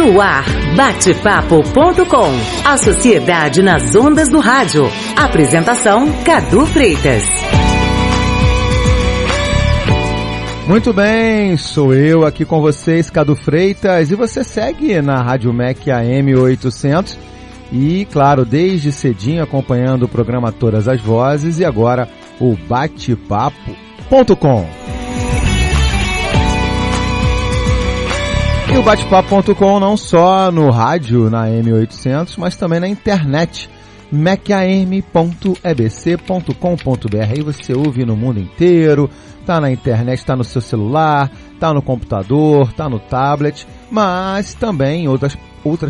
No ar, batepapo.com. A sociedade nas ondas do rádio. Apresentação, Cadu Freitas. Muito bem, sou eu aqui com vocês, Cadu Freitas, e você segue na Rádio MEC AM 800 e, claro, desde cedinho acompanhando o programa Todas as Vozes e agora o batepapo.com. E o batepapo.com não só no rádio, na AM 800, mas também na internet, mecam.ebc.com.br. Aí você ouve no mundo inteiro, tá na internet, tá no seu celular, tá no computador, tá no tablet, mas também em outras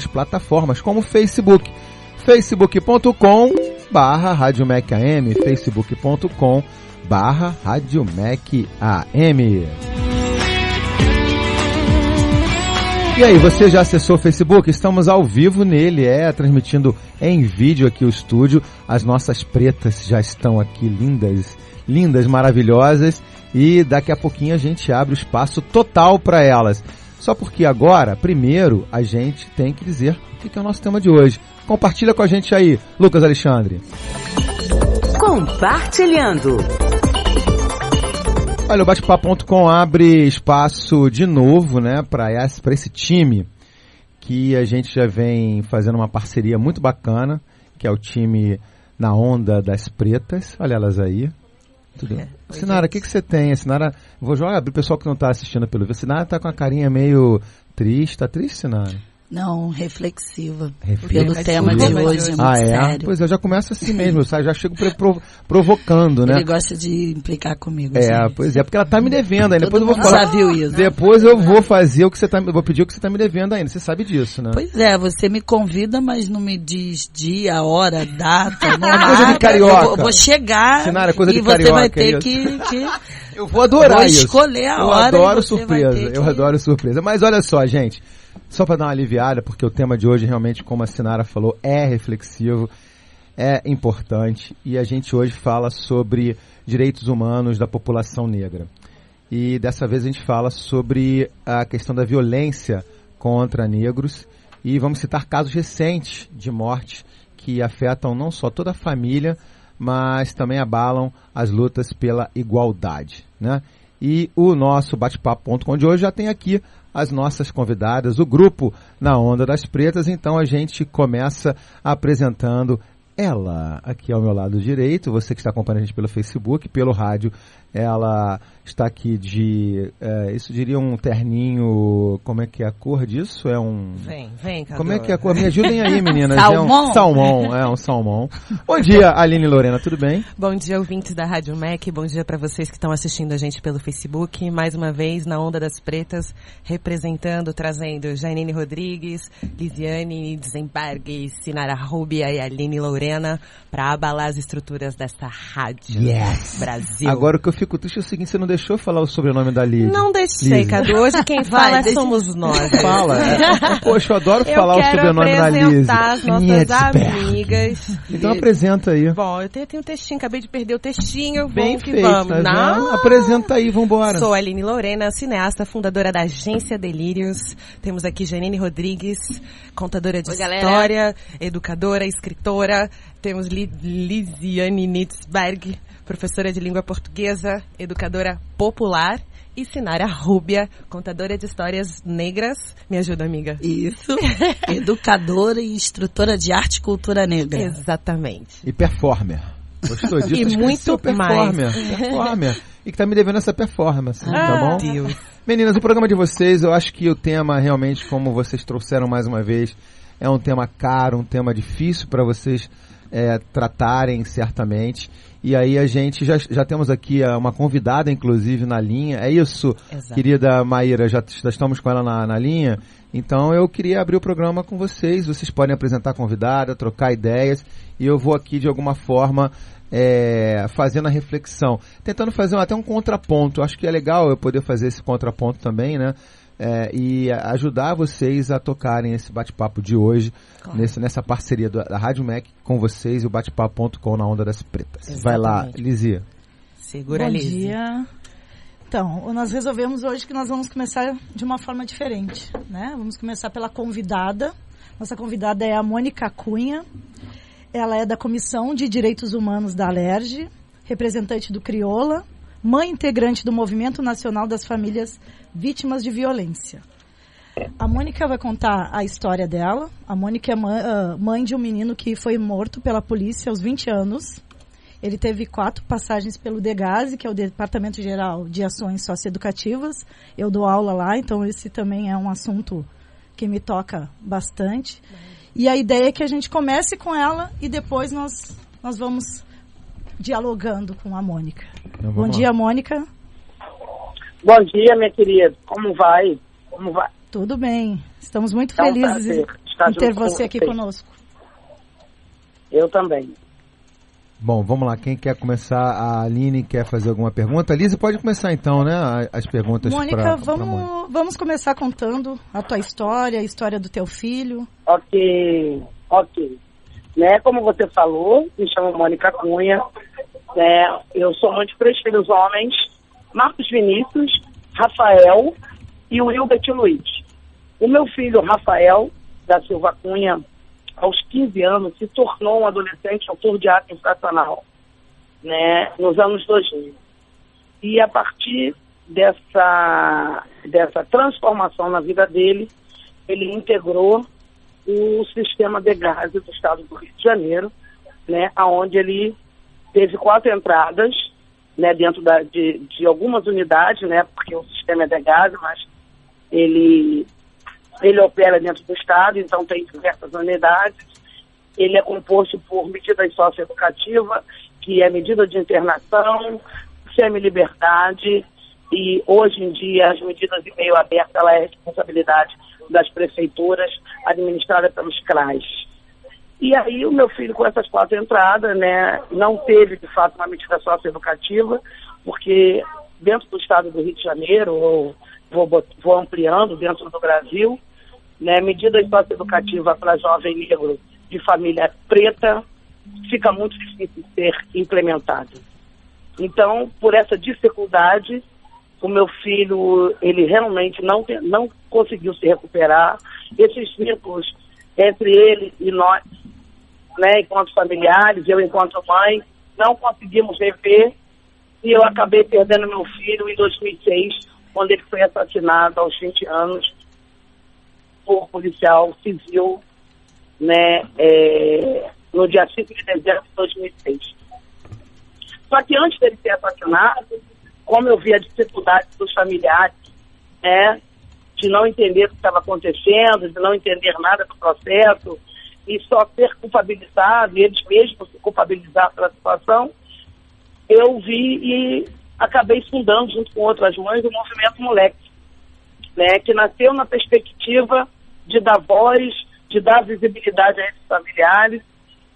plataformas, como o Facebook. facebook.com/Rádio MEC AM, facebook.com/Rádio MEC AM. E aí, você já acessou o Facebook? Estamos ao vivo nele, transmitindo em vídeo aqui o estúdio. As nossas pretas já estão aqui lindas, maravilhosas. E daqui a pouquinho a gente abre o espaço total para elas. Só porque agora, primeiro, a gente tem que dizer o que é o nosso tema de hoje. Compartilha com a gente aí, Lucas Alexandre. Compartilhando. Olha, o batepapo.com abre espaço de novo, né, para esse time que a gente já vem fazendo uma parceria muito bacana, que é o time Na Onda das Pretas. Olha elas aí. Tudo. Sinara, o que você tem? Sinara, vou jogar para o pessoal que não está assistindo pelo vídeo. Sinara está com a carinha meio triste. Tá triste, Sinara? Não, reflexiva. Pelo tema de hoje, muito sério. Pois eu já começo assim mesmo, já chego provocando, né? Ele gosta de implicar comigo. Pois é, porque ela tá me devendo ainda. Depois eu vou falar. Já viu isso? Depois eu vou fazer vou pedir o que você tá me devendo ainda. Você sabe disso, né? Pois é, você me convida, mas não me diz dia, hora, data, não é coisa de carioca. Eu vou chegar Sinara, coisa e de você carioca, vai ter que eu vou adorar isso. Vou escolher a hora. Eu adoro surpresa. Mas olha só, gente. Só para dar uma aliviada, porque o tema de hoje realmente, como a Sinara falou, é reflexivo, é importante. E a gente hoje fala sobre direitos humanos da população negra. E dessa vez a gente fala sobre a questão da violência contra negros. E vamos citar casos recentes de morte que afetam não só toda a família, mas também abalam as lutas pela igualdade, né? E o nosso bate-papo.com de hoje já tem aqui as nossas convidadas, o grupo Na Onda das Pretas. Então a gente começa apresentando ela aqui ao meu lado direito, você que está acompanhando a gente pelo Facebook, pelo rádio. Ela está aqui isso diria um terninho, como é que é a cor disso? Vem, Cadu. Como é que é a cor? Me ajudem aí, meninas. Salmão. É um salmão. Bom dia, Aline e Lorena, tudo bem? Bom dia, ouvintes da Rádio MEC. Bom dia para vocês que estão assistindo a gente pelo Facebook. Mais uma vez, Na Onda das Pretas, trazendo Janine Rodrigues, Lisiane Dzenberg, Sinara Rubia e Aline Lorena para abalar as estruturas dessa rádio. Yes. Brasil. Agora o que eu fico triste é o seguinte, você não deixou falar o sobrenome da Liz. Não deixei, Cadu. Hoje quem fala somos nós. Fala. Poxa, eu adoro falar o sobrenome da Liz. Eu quero apresentar as nossas amigas. Então apresenta aí. Bom, eu tenho um textinho, acabei de perder o textinho. Bem vamos que feito, vamos. Tá não, apresenta aí, vambora. Sou a Aline Lorena, cineasta, fundadora da Agência Delírios. Temos aqui Janine Rodrigues, contadora de história, educadora, escritora. Temos Lisiane Nitzberg, professora de língua portuguesa, educadora popular, e Sinara Rubia, contadora de histórias negras. Me ajuda, amiga. Isso. Educadora e instrutora de arte e cultura negra. Exatamente. E performer. Gostou disso? E muito mais. Performer. E que tá me devendo essa performance, tá bom? Deus. Meninas, o programa de vocês, eu acho que o tema realmente, como vocês trouxeram mais uma vez, é um tema caro, um tema difícil para vocês tratarem, certamente. E aí a gente já temos aqui uma convidada, inclusive, na linha. É isso, exato. Querida Maíra, já estamos com ela na linha. Então eu queria abrir o programa com vocês. Vocês podem apresentar a convidada, trocar ideias. E eu vou aqui, de alguma forma, fazendo a reflexão. Tentando fazer até um contraponto. Acho que é legal eu poder fazer esse contraponto também, né? E ajudar vocês a tocarem esse bate-papo de hoje, claro. Nessa parceria da Rádio MEC com vocês e o bate-papo.com Na Onda das Pretas. Exatamente. Vai lá, Lizia. Segura, Bom Lizia. Dia. Então, nós resolvemos hoje que nós vamos começar de uma forma diferente, né? Vamos começar pela convidada. Nossa convidada é a Mônica Cunha. Ela é da Comissão de Direitos Humanos da Alerj, representante do Crioula, mãe integrante do Movimento Nacional das Famílias Vítimas de Violência. A Mônica vai contar a história dela. A Mônica é mãe de um menino que foi morto pela polícia aos 20 anos. Ele teve 4 passagens pelo DEGASE, que é o Departamento Geral de Ações Socioeducativas. Eu dou aula lá, então esse também é um assunto que me toca bastante. E a ideia é que a gente comece com ela e depois nós vamos dialogando com a Mônica. Então, bom dia, Mônica. Bom dia, minha querida. Como vai? Tudo bem. Estamos muito É um felizes prazer em ter junto com você aqui vocês. conosco. Eu também. Bom, vamos lá. Quem quer começar? A Aline quer fazer alguma pergunta? A Lise pode começar então, né? As perguntas Mônica, pra Mônica. vamos começar contando a tua história, a história do teu filho. Ok. Né, como você falou, me chamo Mônica Cunha. Né, eu sou mãe de 3 filhos homens, Marcos Vinícius, Rafael e o Hilbert Luiz. O meu filho, Rafael da Silva Cunha, aos 15 anos, se tornou um adolescente autor de ato infracional, né, nos anos 2000. E a partir dessa transformação na vida dele, ele integrou o sistema DEGASE do estado do Rio de Janeiro, né, onde ele teve 4 entradas, né, dentro de algumas unidades, né, porque o sistema é DEGASE, mas ele opera dentro do estado, então tem diversas unidades. Ele é composto por medidas socioeducativas, que é medida de internação, semi-liberdade, e hoje em dia as medidas de meio aberto, ela é responsabilidade das prefeituras, administrada pelos CRAs. E aí o meu filho, com essas 4 entradas, né, não teve de fato uma medida socioeducativa, porque dentro do estado do Rio de Janeiro, ou vou ampliando dentro do Brasil, né, medidas socioeducativas para jovem negro de família preta fica muito difícil de ser implementado. Então, por essa dificuldade, o meu filho, ele realmente não conseguiu se recuperar. Esses vínculos entre ele e nós, né, enquanto familiares, eu enquanto mãe, não conseguimos rever, e eu acabei perdendo meu filho em 2006, quando ele foi assassinado aos 20 anos por policial civil, né, no dia 5 de dezembro de 2006. Só que antes dele ser assassinado, como eu vi a dificuldade dos familiares, né, de não entender o que estava acontecendo, de não entender nada do processo, e só ser culpabilizado, e eles mesmos se culpabilizar pela situação, eu vi e acabei fundando, junto com outras mães, o Movimento Moleque, né, que nasceu na perspectiva de dar voz, de dar visibilidade a esses familiares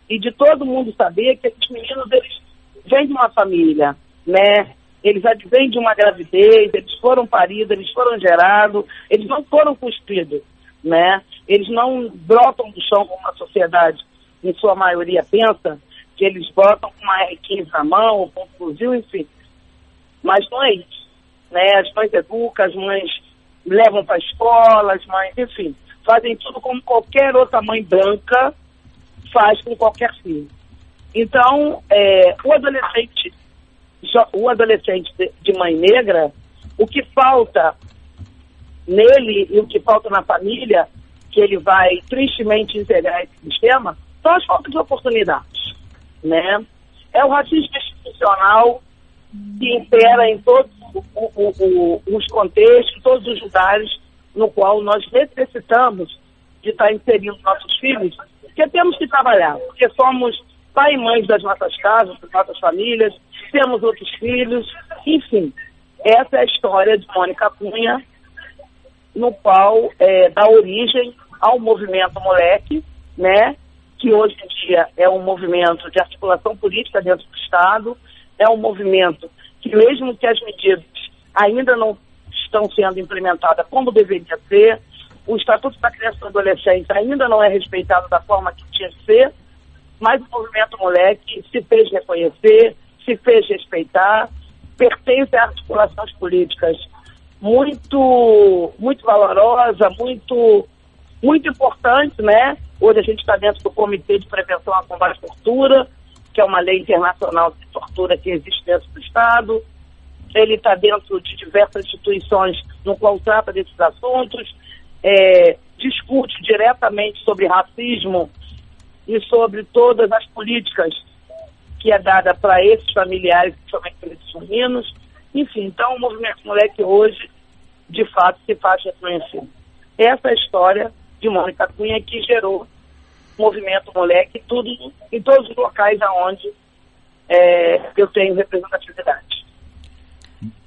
e de todo mundo saber que esses meninos, eles vêm de uma família, né, eles vêm de uma gravidez, eles foram paridos, eles foram gerados, eles não foram cuspidos, né, eles não brotam do chão como a sociedade, em sua maioria, pensa, que eles botam com uma R15 na mão, ou com um fuzil, enfim. Mas não é isso, né? As mães educam, as mães levam para a escola, as mães, enfim, fazem tudo como qualquer outra mãe branca faz com qualquer filho. Então, o adolescente de mãe negra, o que falta nele e o que falta na família, que ele vai tristemente integrar esse sistema, são as faltas de oportunidades, né? É o racismo institucional que impera em todos os contextos, em todos os lugares no qual nós necessitamos de estar inserindo nossos filhos, porque temos que trabalhar, porque somos pai e mães das nossas casas, das nossas famílias, temos outros filhos, enfim. Essa é a história de Mônica Cunha, no qual dá origem ao Movimento Moleque, né, que hoje em dia é um movimento de articulação política dentro do Estado, é um movimento que, mesmo que as medidas ainda não estão sendo implementadas como deveria ser, o Estatuto da Criança e do Adolescente ainda não é respeitado da forma que tinha que ser, mas o Movimento Moleque se fez reconhecer, se fez respeitar, pertence a articulações políticas muito valorosa, muito importante, né? Hoje a gente está dentro do Comitê de Prevenção à Combate à Tortura, que é uma lei internacional de tortura que existe dentro do Estado. Ele está dentro de diversas instituições no qual trata desses assuntos, discute diretamente sobre racismo e sobre todas as políticas que é dada para esses familiares, principalmente para esses meninos. Enfim, então o Movimento Moleque hoje, de fato, se faz reconhecido. Essa é a história de Mônica Cunha que gerou o Movimento Moleque em todos os locais onde eu tenho representatividade.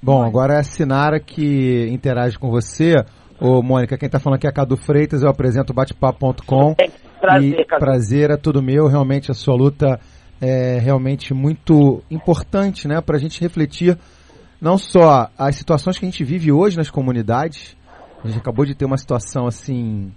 Bom, agora é a Sinara que interage com você. Ô, Mônica, quem está falando aqui é a Cadu Freitas, eu apresento o batepapo.com. Prazer, Cadu. Prazer é tudo meu, realmente a sua luta é realmente muito importante, né, para a gente refletir não só as situações que a gente vive hoje nas comunidades. A gente acabou de ter uma situação assim,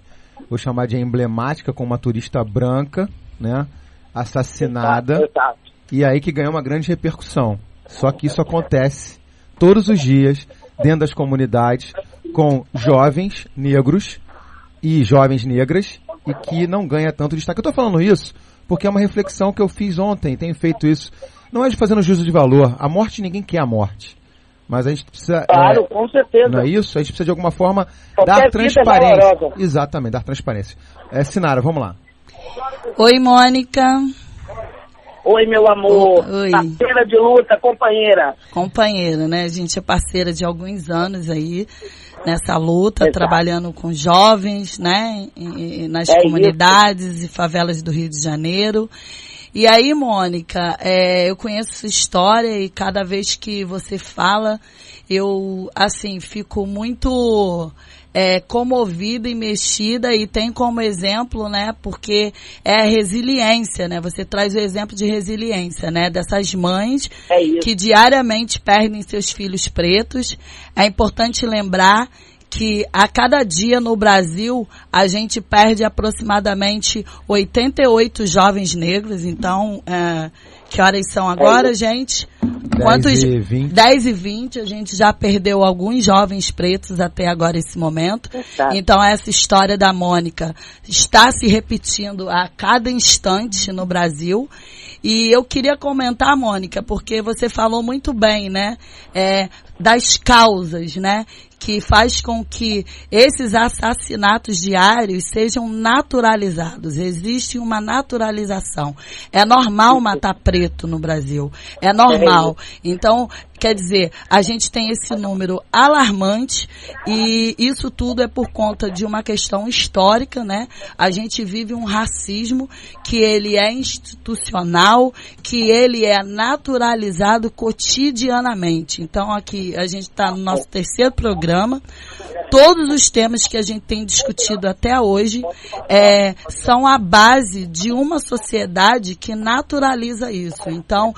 vou chamar de emblemática, com uma turista branca, né, assassinada. Exato. E aí que ganhou uma grande repercussão. Só que isso acontece todos os dias dentro das comunidades com jovens negros e jovens negras e que não ganha tanto destaque. Eu estou falando isso porque é uma reflexão que eu fiz ontem, tenho feito isso. Não é de fazendo juízo de valor. A morte, ninguém quer a morte. Mas a gente precisa... Claro, com certeza. Não é isso? A gente precisa de alguma forma Qualquer dar transparência. É valorosa. Exatamente, dar transparência. Sinara, vamos lá. Oi, Mônica. Oi, meu amor. Oi. Parceira de luta, companheira. Companheira, né? A gente é parceira de alguns anos aí nessa luta, Exato. Trabalhando com jovens, né? Nas comunidades e favelas do Rio de Janeiro. E aí, Mônica, eu conheço sua história e cada vez que você fala, eu, assim, fico muito comovida e mexida, e tem como exemplo, né, porque é a resiliência, né, você traz o exemplo de resiliência, né, dessas mães que diariamente perdem seus filhos pretos. É importante lembrar que a cada dia no Brasil a gente perde aproximadamente 88 jovens negros. Então, que horas são agora, gente? 10h20, a gente já perdeu alguns jovens pretos até agora esse momento. Exato. Então essa história da Mônica está se repetindo a cada instante no Brasil. E eu queria comentar, Mônica, porque você falou muito bem, né, das causas, né, que faz com que esses assassinatos diários sejam naturalizados. Existe uma naturalização. É normal matar preto no Brasil. É normal. Então, quer dizer, a gente tem esse número alarmante, e isso tudo é por conta de uma questão histórica, né? A gente vive um racismo que ele é institucional, que ele é naturalizado cotidianamente. Então, aqui a gente está no nosso terceiro programa. Todos os temas que a gente tem discutido até hoje são a base de uma sociedade que naturaliza isso. Então,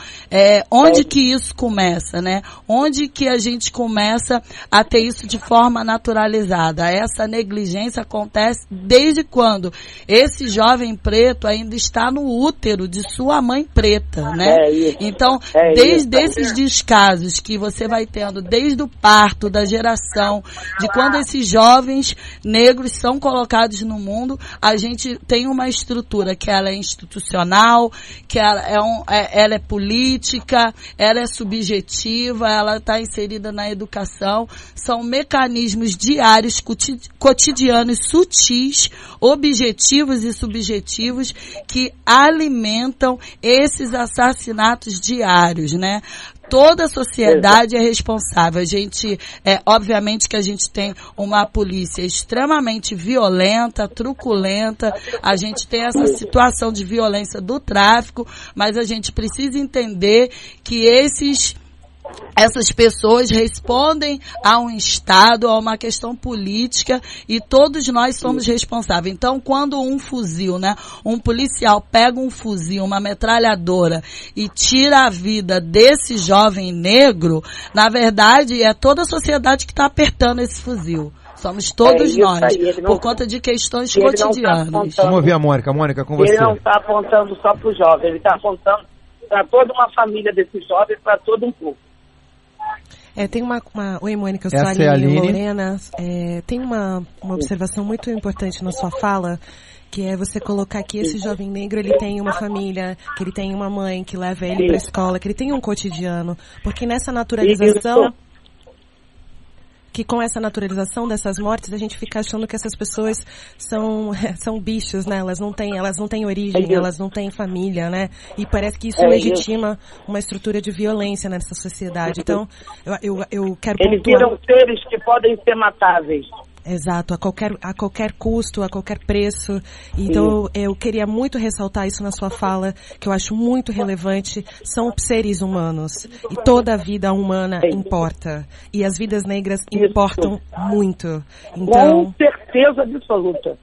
onde que isso começa, né? Onde que a gente começa a ter isso de forma naturalizada? Essa negligência acontece desde quando esse jovem preto ainda está no útero de sua mãe preta, né? Então, desde esses descasos que você vai tendo desde o parto, da geração, de quando esses jovens negros são colocados no mundo, a gente tem uma estrutura que ela é institucional, que ela é política, ela é subjetiva, ela está inserida na educação. São mecanismos diários, cotidianos, sutis, objetivos e subjetivos que alimentam esses assassinatos diários, né? Toda a sociedade é responsável. A gente, obviamente que a gente tem uma polícia extremamente violenta, truculenta, a gente tem essa situação de violência do tráfico, mas a gente precisa entender que essas pessoas respondem a um Estado, a uma questão política, e todos nós somos responsáveis. Então, quando um fuzil, né, um policial pega um fuzil, uma metralhadora e tira a vida desse jovem negro, na verdade é toda a sociedade que está apertando esse fuzil. Somos todos nós, por conta de questões cotidianas. Vamos ouvir a Mônica. Mônica, com você. Ele não está apontando só para o jovem, ele está apontando para toda uma família desses jovens, para todo um povo. Tem Oi, Mônica, eu sou a Aline Lorena. Tem uma observação muito importante na sua fala, que é você colocar que esse jovem negro, ele tem uma família, que ele tem uma mãe que leva ele para a escola, que ele tem um cotidiano. Porque nessa naturalização, que com essa naturalização dessas mortes, a gente fica achando que essas pessoas são bichos, né? Elas não têm origem, elas não têm família, né? E parece que isso legitima uma estrutura de violência nessa sociedade. Então, eu quero pontuar... Eles viram seres que podem ser matáveis. Exato, a qualquer custo, a qualquer preço. Então, eu queria muito ressaltar isso na sua fala, que eu acho muito relevante. São seres humanos. E toda a vida humana importa. E as vidas negras importam muito. Então, com certeza absoluta.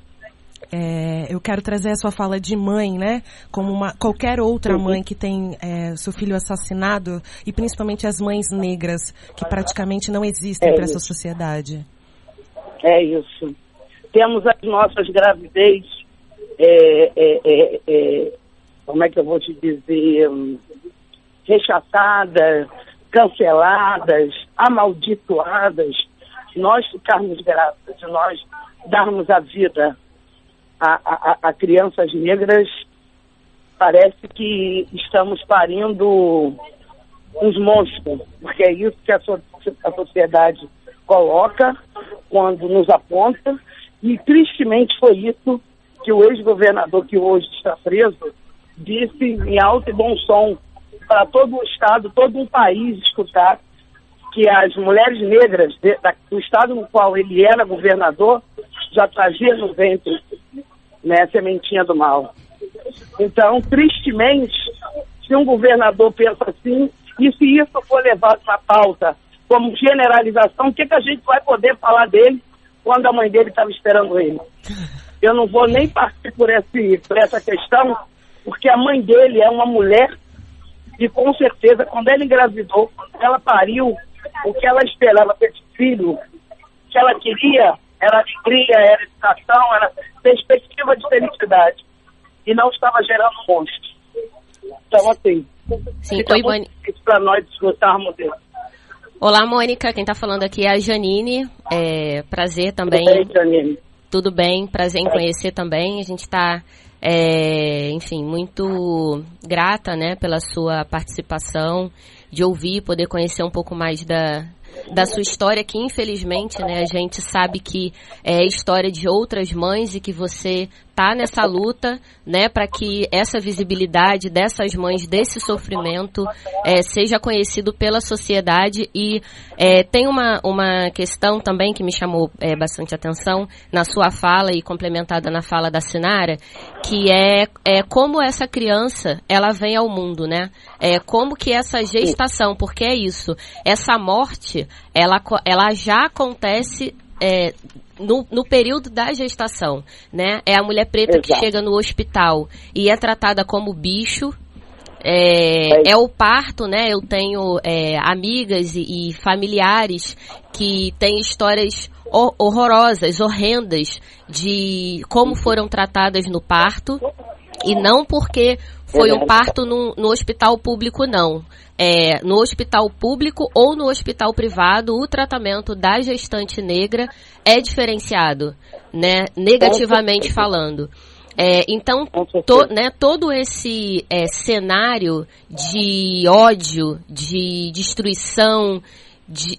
Eu quero trazer a sua fala de mãe, né? Como qualquer outra mãe que tem seu filho assassinado, e principalmente as mães negras, que praticamente não existem para essa sociedade. É isso. Temos as nossas gravidez, como é que eu vou te dizer, rechaçadas, canceladas, amaldiçoadas. Nós ficarmos grávidas, nós darmos a vida a crianças negras, parece que estamos parindo uns monstros, porque é isso que a sociedade coloca quando nos aponta, e tristemente foi isso que o ex-governador, que hoje está preso, disse em alto e bom som para todo o estado, todo um país escutar, que as mulheres negras do estado no qual ele era governador já traziam no ventre, né, a sementinha do mal. Então, tristemente, se um governador pensa assim, e se isso for levado na pauta como generalização, o que a gente vai poder falar dele quando a mãe dele estava esperando ele? Eu não vou nem partir por essa questão, porque a mãe dele é uma mulher e, com certeza, quando ela engravidou, quando ela pariu, o que ela esperava desse filho, o que ela queria era alegria, era educação, era perspectiva de felicidade. E não estava gerando monstro. Então, assim, fica muito difícil para nós desgostarmos dele. Olá, Mônica. Quem está falando aqui é a Janine. Prazer também. Tudo bem, Janine? Tudo bem, prazer em conhecer também. A gente está, enfim, muito grata, né, pela sua participação, de ouvir, poder conhecer um pouco mais da sua história, que infelizmente, né, a gente sabe que é história de outras mães e que você tá nessa luta, né, para que essa visibilidade dessas mães, desse sofrimento, seja conhecido pela sociedade. E tem uma questão também que me chamou bastante atenção na sua fala e complementada na fala da Sinara, que é como essa criança, ela vem ao mundo, né? Como que essa gestação, porque é isso, essa morte, ela já acontece no período da gestação, né? É a mulher preta que chega no hospital e é tratada como bicho. É o parto, né? Eu tenho amigas e familiares que têm histórias horrorosas, horrendas, de como foram tratadas no parto, e não porque foi um parto no hospital público, não. No hospital público ou no hospital privado, o tratamento da gestante negra é diferenciado, né? Negativamente falando. Então, todo esse cenário de ódio, de destruição,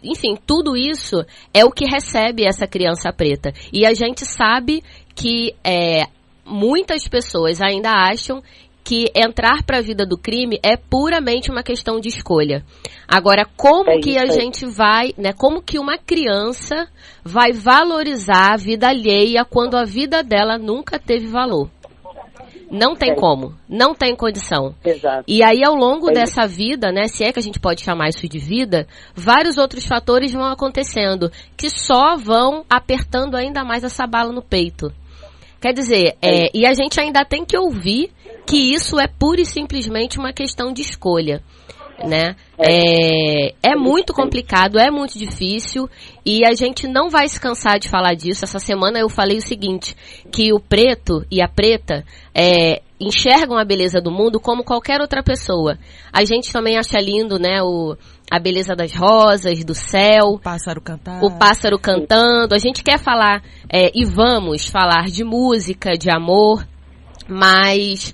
enfim, tudo isso é o que recebe essa criança preta. E a gente sabe que muitas pessoas ainda acham que entrar para a vida do crime é puramente uma questão de escolha. Agora, como que a gente vai, né, como que uma criança vai valorizar a vida alheia quando a vida dela nunca teve valor? Não tem como, não tem condição. Exato. E aí, ao longo dessa vida, né, se é que a gente pode chamar isso de vida, vários outros fatores vão acontecendo que só vão apertando ainda mais essa bala no peito. Quer dizer, e a gente ainda tem que ouvir que isso é pura e simplesmente uma questão de escolha, né? É muito complicado, é muito difícil, e a gente não vai se cansar de falar disso. Essa semana eu falei o seguinte, que o preto e a preta, enxergam a beleza do mundo como qualquer outra pessoa. A gente também acha lindo, né, a beleza das rosas, do céu. O pássaro cantando. A gente quer falar, e vamos falar de música, de amor, mas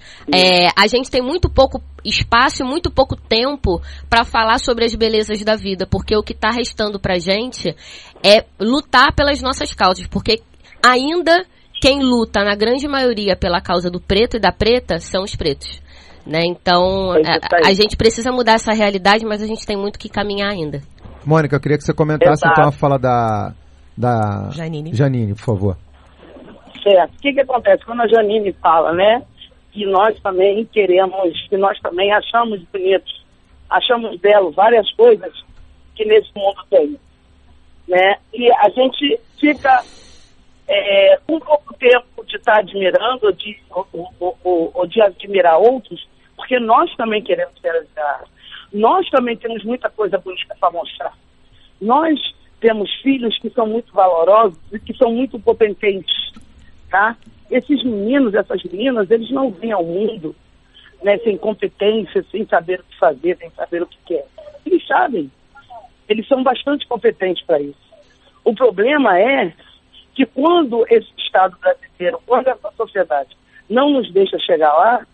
a gente tem muito pouco espaço e muito pouco tempo para falar sobre as belezas da vida, porque o que está restando pra gente é lutar pelas nossas causas, porque ainda quem luta, na grande maioria, pela causa do preto e da preta, são os pretos. Né? Então, a gente precisa mudar essa realidade, mas a gente tem muito que caminhar ainda. Mônica, eu queria que você comentasse então a fala da Janine, por favor. Certo. O que acontece? Quando a Janine fala, né, que nós também queremos, que nós também achamos bonitos, achamos belo várias coisas que nesse mundo tem, né? E a gente fica com pouco tempo de estar admirando ou de admirar outros, porque nós também queremos ser admirados. Nós também temos muita coisa bonita para mostrar. Nós temos filhos que são muito valorosos e que são muito potentes, tá? Esses meninos, essas meninas, eles não vêm ao mundo, né, sem competência, sem saber o que fazer, sem saber o que quer. Eles sabem. Eles são bastante competentes para isso. O problema é que quando esse Estado brasileiro, quando essa sociedade não nos deixa chegar lá,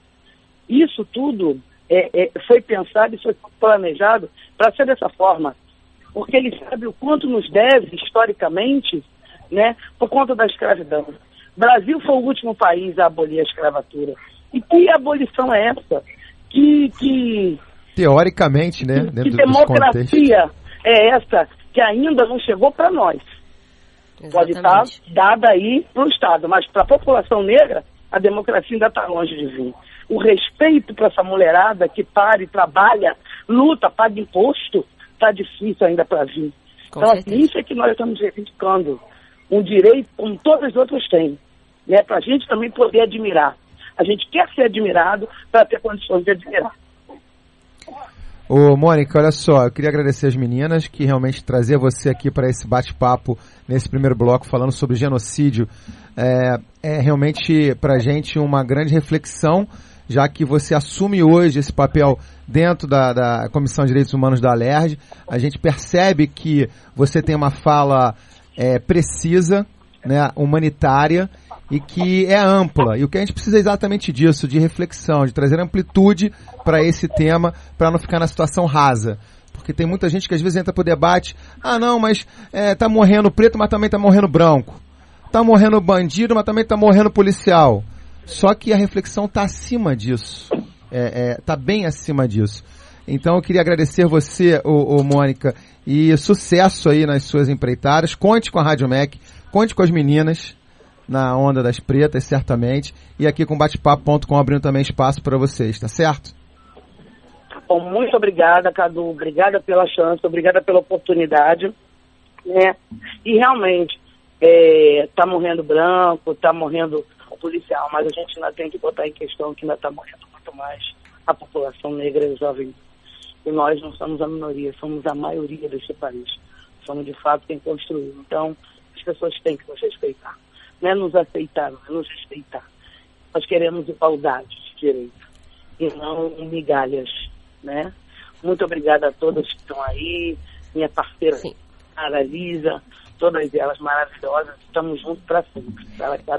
isso tudo foi pensado e foi planejado para ser dessa forma. Porque eles sabem o quanto nos deve, historicamente, né, por conta da escravidão. O Brasil foi o último país a abolir a escravatura. E que abolição é essa? Que teoricamente, né? Que democracia é essa que ainda não chegou para nós? Exatamente. Pode estar dada aí para o Estado, mas para a população negra, a democracia ainda está longe de vir. O respeito para essa mulherada que para e trabalha, luta, paga imposto, está difícil ainda para vir. Então, isso é que nós estamos reivindicando. Um direito como todos os outros têm, né, para a gente também poder admirar. A gente quer ser admirado para ter condições de admirar. Ô, Mônica, olha só, eu queria agradecer as meninas que realmente trazer você aqui para esse bate-papo nesse primeiro bloco falando sobre genocídio é realmente para a gente uma grande reflexão, já que você assume hoje esse papel dentro da Comissão de Direitos Humanos da Alerj. A gente percebe que você tem uma fala precisa, né, humanitária, e que é ampla. E o que a gente precisa é exatamente disso, de reflexão, de trazer amplitude para esse tema, para não ficar na situação rasa. Porque tem muita gente que às vezes entra pro debate, não, mas tá morrendo preto, mas também tá morrendo branco. Tá morrendo bandido, mas também tá morrendo policial. Só que a reflexão tá acima disso. Tá bem acima disso. Então eu queria agradecer você, Mônica, e sucesso aí nas suas empreitadas. Conte com a Rádio MEC, conte com as meninas na Onda das Pretas, certamente. E aqui com Bate-Papo.com abrindo também espaço para vocês, tá certo? Bom, muito obrigada, Cadu. Obrigada pela chance, obrigada pela oportunidade, né? E realmente, tá morrendo branco, tá morrendo policial, mas a gente ainda tem que botar em questão que ainda está morrendo muito mais a população negra e jovem. E nós não somos a minoria, somos a maioria desse país. Somos, de fato, quem construiu. Então, as pessoas têm que nos respeitar. Não é nos aceitar, não é nos respeitar. Nós queremos igualdade de direito e não migalhas, né? Muito obrigada a todas que estão aí, minha parceira, Ana Lisa, todas elas maravilhosas, estamos juntos para sempre.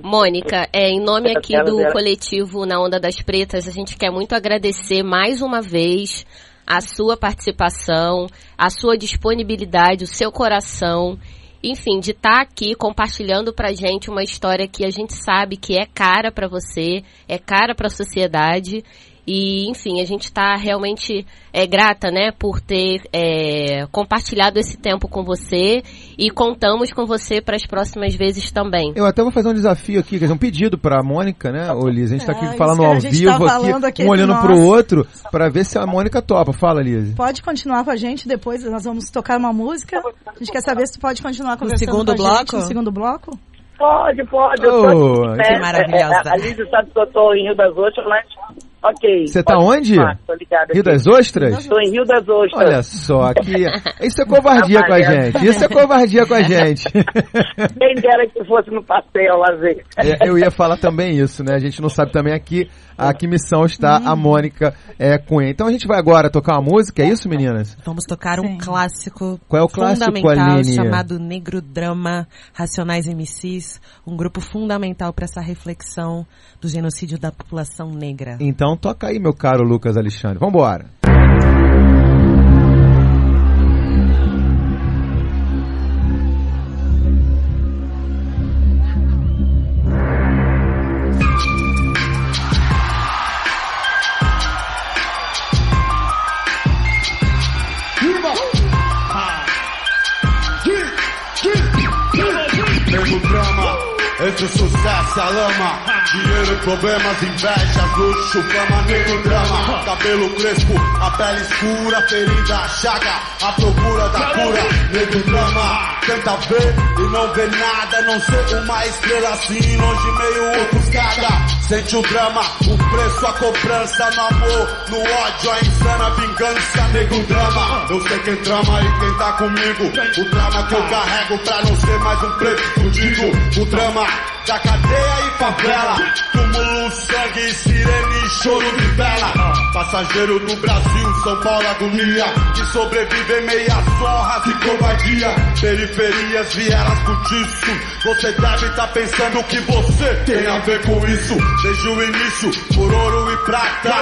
Mônica, em nome aqui do coletivo Na Onda das Pretas, a gente quer muito agradecer mais uma vez a sua participação, a sua disponibilidade, o seu coração, enfim, de estar aqui compartilhando pra gente uma história que a gente sabe que é cara para você, é cara para a sociedade. E, enfim, a gente está realmente grata, né, por ter compartilhado esse tempo com você e contamos com você para as próximas vezes também. Eu até vou fazer um desafio aqui, quer dizer, um pedido para a Mônica, né, Lise? A gente está aqui falando ao vivo, aqui, um olhando para o outro, para ver se a Mônica topa. Fala, Lise. Pode continuar com a gente, depois nós vamos tocar uma música. A gente quer saber se tu pode continuar conversando segundo com a bloco? gente no segundo bloco. Pode. Oh, que maravilhosa. A Lise sabe que eu estou em Rio das Ostras, mas Ok. Você tá onde? Tô ligada. Rio das Ostras? Tô em Rio das Ostras. Olha só, isso é covardia com a gente. Isso é covardia com a gente. Quem dera que fosse no passeio ao lazer. Eu ia falar também isso, né? A gente não sabe também aqui a que missão está a Mônica Cunha. Então a gente vai agora tocar uma música, é isso, meninas? Vamos tocar um clássico. Qual é o clássico, fundamental, Aline? chamado Negro Drama, Racionais MCs, um grupo fundamental para essa reflexão do genocídio da população negra. Então toca aí, meu caro Lucas Alexandre. Vambora. Nego drama, esse sucesso é lama. Dinheiro, problemas, invejas, luxo, fama, nego drama. Cabelo crespo, a pele escura, ferida, chaga, a procura da cura, nego drama. Tenta ver e não vê nada, não ser uma estrela assim, longe meio ofuscada. Sente o drama, o preço, a cobrança, no amor, no ódio, a insana vingança, nego drama. Eu sei quem trama e quem tá comigo. O drama que eu carrego pra não ser mais um preto fudido. O drama da cadeia e favela, túmulo, sangue, sirene e choro de vela. Passageiro do Brasil, São Paulo, agonia, que sobrevive em meias honras e covardia. Periferias, vielas, cortiço, você deve estar pensando que você tem a ver com isso. Desde o início, por ouro e prata.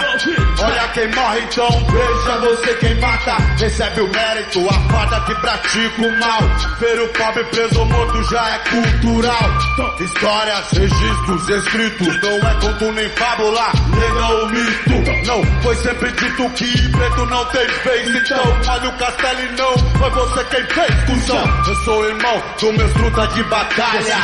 Olha quem morre, então veja você quem mata. Recebe o mérito, a farda que pratica o mal. Ver o pobre preso ou morto já é cultural. Histórias, registros, escritos, não é conto nem fábula, nega ou mito. Não, foi sempre dito que preto não tem vez. Então, olha o castelo e não foi você quem fez, cuzão. Eu sou irmão do meu truta de batalha.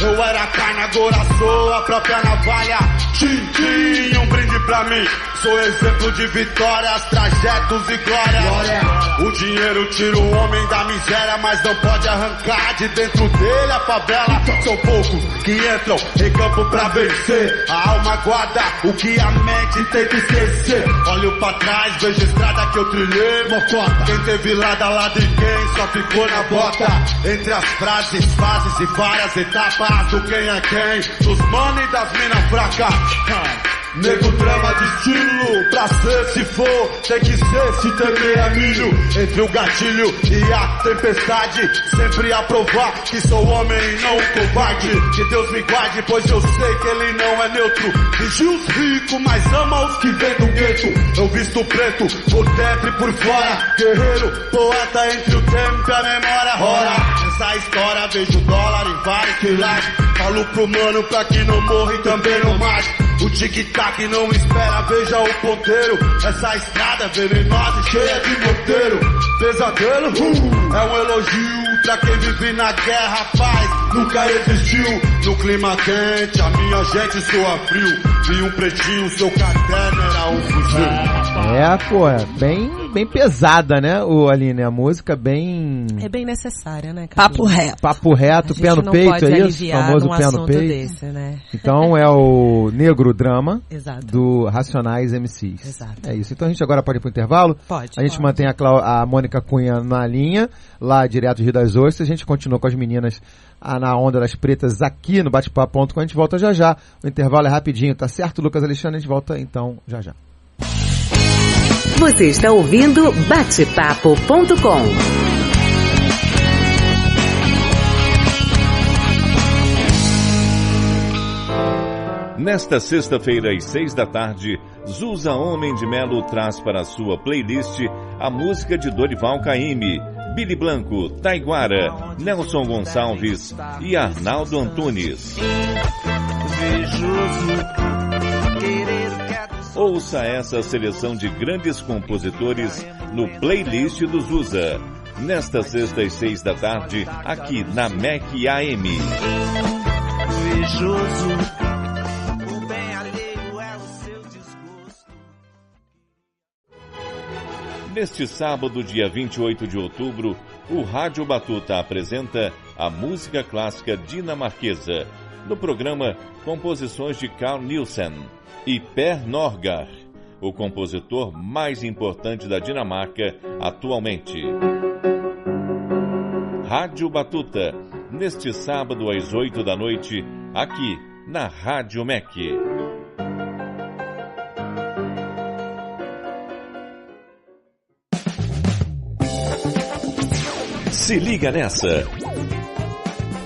Eu era carne, agora sou a própria navalha. Tchim, um brinde pra mim. Sou exemplo de vitórias, trajetos e glórias. O dinheiro tira o homem da miséria, mas não pode arrancar de dentro dele a favela. São poucos que entram em campo pra vencer. A alma guarda o que a mente tem que esquecer. Olho pra trás, vejo a estrada que eu trilhei, mocota. Quem teve lado a lado e quem só ficou na bota. Entre as frases, fases e várias etapas do quem é quem, dos mano e das mina fracas. Nego drama de estilo, pra ser se for, tem que ser se ter meia milho. Entre o gatilho e a tempestade, sempre a provar que sou homem e não covarde. Que Deus me guarde, pois eu sei que ele não é neutro. Vigia os ricos, mas ama os que vêm do gueto. Eu visto preto, por dentro e por fora. Guerreiro, poeta entre o tempo e a memória rola. Nessa história vejo dólar em vários pilares. Falo pro mano pra que não morra e também não mate. O tic-tac não espera, veja o ponteiro. Essa estrada venenosa e cheia de morteiro. Pesadelo, é um elogio pra quem vive na guerra, paz nunca existiu. No clima quente, a minha gente soa frio. Vi um pretinho, seu caderno era um fuzil. Pô, é bem pesada, né, Aline? A música bem... É bem necessária, né, Cadu? Papo reto. Papo reto, pé no peito, é isso? O famoso pé no peito. Desse, né? Então é o Negro Drama. Exato. Do Racionais MCs. Exato. É isso. Então a gente agora pode ir pro intervalo? Pode. A gente mantém a Mônica Cunha na linha, lá direto do Rio das Ostras. A gente continua com as meninas na Onda das Pretas aqui no Bate-Papo.com. A gente volta já já. O intervalo é rapidinho, tá certo, Lucas Alexandre? A gente volta então já já. Você está ouvindo Bate-Papo.com. Nesta sexta-feira, às 6 da tarde, Zusa Homem de Melo traz para a sua playlist a música de Dorival Caymmi, Billy Blanco, Taiguara, Nelson Gonçalves e Arnaldo Antunes. Ouça essa seleção de grandes compositores no playlist do Zusa. Nesta sexta, às 6 da tarde, aqui na MEC AM. Neste sábado, dia 28 de outubro, o Rádio Batuta apresenta a música clássica dinamarquesa, no programa Composições de Carl Nielsen e Per Norgard, o compositor mais importante da Dinamarca atualmente. Rádio Batuta, neste sábado às 8 da noite, aqui na Rádio MEC. Se liga nessa!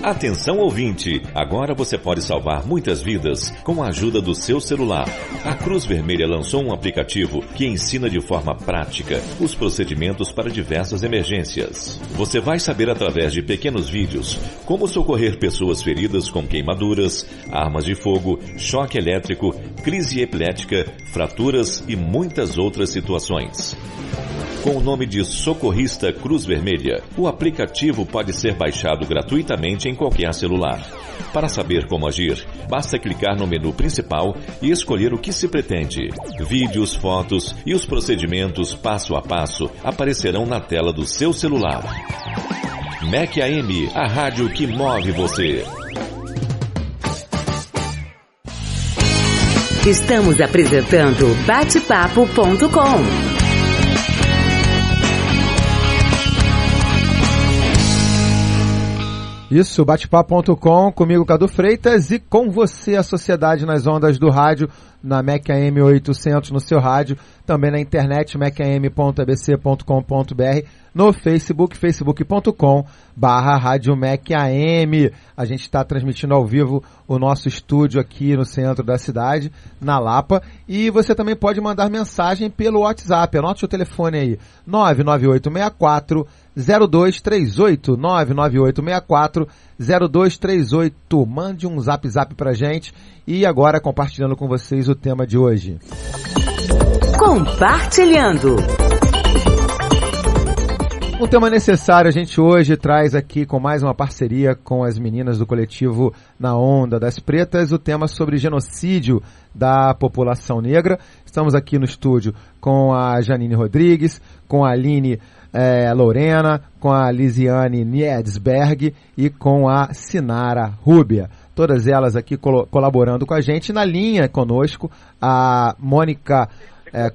Atenção ouvinte, agora você pode salvar muitas vidas com a ajuda do seu celular. A Cruz Vermelha lançou um aplicativo que ensina de forma prática os procedimentos para diversas emergências. Você vai saber através de pequenos vídeos como socorrer pessoas feridas com queimaduras, armas de fogo, choque elétrico, crise epilética, fraturas e muitas outras situações. Com o nome de Socorrista Cruz Vermelha, o aplicativo pode ser baixado gratuitamente em qualquer celular. Para saber como agir, basta clicar no menu principal e escolher o que se pretende. Vídeos, fotos e os procedimentos passo a passo aparecerão na tela do seu celular. MEC AM, a rádio que move você. Estamos apresentando Bate-Papo.com. Isso, batepapo.com, comigo Cadu Freitas e com você a Sociedade nas Ondas do Rádio, na MEC AM 800 no seu rádio, também na internet mecam.abc.com.br, no Facebook, facebook.com/Rádio MEC AM. A gente está transmitindo ao vivo o nosso estúdio aqui no centro da cidade, na Lapa, e você também pode mandar mensagem pelo WhatsApp. Anote o telefone aí, 99864 0238, 99864 0238. Mande um zap pra gente. E agora compartilhando com vocês o tema de hoje. Compartilhando. Um tema necessário, a gente hoje traz aqui com mais uma parceria com as meninas do coletivo Na Onda das Pretas, o tema sobre genocídio da população negra. Estamos aqui no estúdio com a Janine Rodrigues, com a Aline Lorena, com a Lisiane Niedsberg e com a Sinara Rúbia. Todas elas aqui colaborando com a gente. Na linha conosco, a Mônica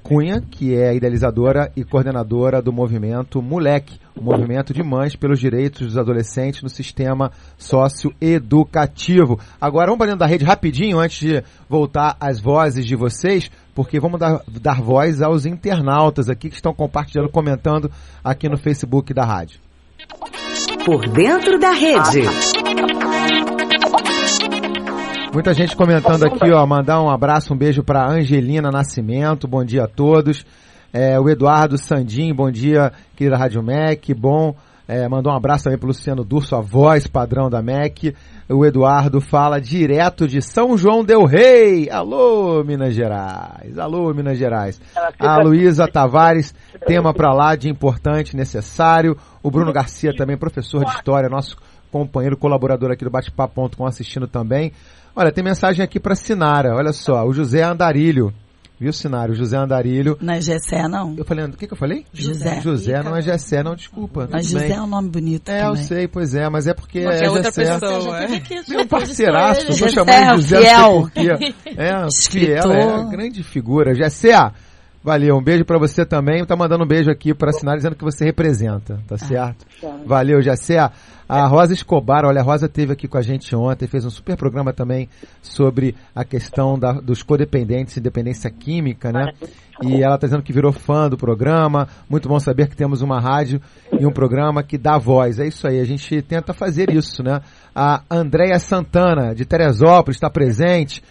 Cunha, que é idealizadora e coordenadora do movimento Moleque, o movimento de mães pelos direitos dos adolescentes no sistema socioeducativo. Agora vamos para dentro da rede rapidinho, antes de voltar às vozes de vocês, porque vamos dar voz aos internautas aqui que estão compartilhando, comentando aqui no Facebook da rádio. Por dentro da rede. Muita gente comentando aqui, ó, mandar um abraço, um beijo para Angelina Nascimento, bom dia a todos. O Eduardo Sandim, bom dia, querida Rádio MEC, bom. Mandou um abraço também para o Luciano Durso, a voz padrão da MEC. O Eduardo fala direto de São João del Rei. Alô, Minas Gerais. Alô, Minas Gerais. A Luísa Tavares, tema para lá de importante, necessário. O Bruno Garcia também, professor de História, nosso companheiro, colaborador aqui do Bate-Papo.com, assistindo também. Olha, tem mensagem aqui para Sinara, olha só, o José Andarilho. Viu, Sinara? O José Andarilho. Não é Gessé, não. Eu falei, o que eu falei? José. José não é Gessé, não, desculpa. Mas José é um nome bonito também. Eu sei, pois é, mas é porque é outra Gessé. pessoa. Meu parceiraço, tô Gessé, chamando de José, fiel. não sei por quê. Fiel, grande figura. Gessé, valeu, um beijo pra você também. Tá mandando um beijo aqui pra Sinara, dizendo que você representa, tá certo? Valeu, Gessé. A Rosa Escobar, olha, a Rosa esteve aqui com a gente ontem, fez um super programa também sobre a questão dos codependentes e dependência química, né? E ela está dizendo que virou fã do programa. Muito bom saber que temos uma rádio e um programa que dá voz. É isso aí, a gente tenta fazer isso, né? A Andréia Santana, de Teresópolis, está presente.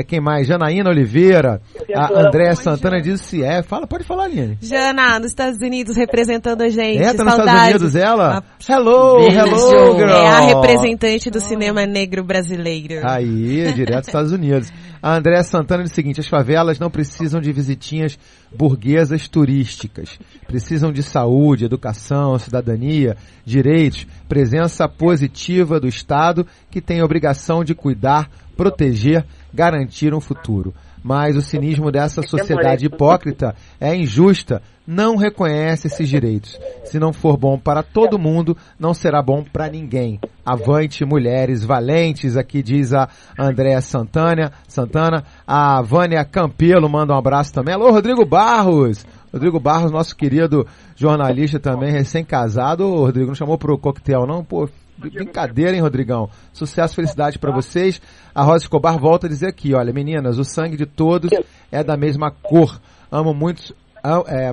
Quem mais? Janaína Oliveira. A Andréia Santana diz se pode falar, Aline. Jana, nos Estados Unidos, representando a gente. Tá nos Estados Unidos, ela? Hello, girl. É a representante do cinema negro brasileiro. Aí, direto dos Estados Unidos. A Andréia Santana diz o seguinte: as favelas não precisam de visitinhas burguesas turísticas. Precisam de saúde, educação, cidadania, direitos, presença positiva do Estado, que tem a obrigação de cuidar, proteger, garantir um futuro. mas o cinismo dessa sociedade hipócrita é injusta, não reconhece esses direitos. Se não for bom para todo mundo, não será bom para ninguém. Avante, mulheres valentes, aqui diz a Andréa Santana. A Vânia Campelo manda um abraço também. Alô, Rodrigo Barros, nosso querido jornalista também, recém-casado. Ô, Rodrigo, não chamou pro coquetel, não? Pô, brincadeira, hein, Rodrigão? Sucesso, felicidade para vocês. A Rosa Escobar volta a dizer aqui, olha, meninas, o sangue de todos é da mesma cor. Amo muitos,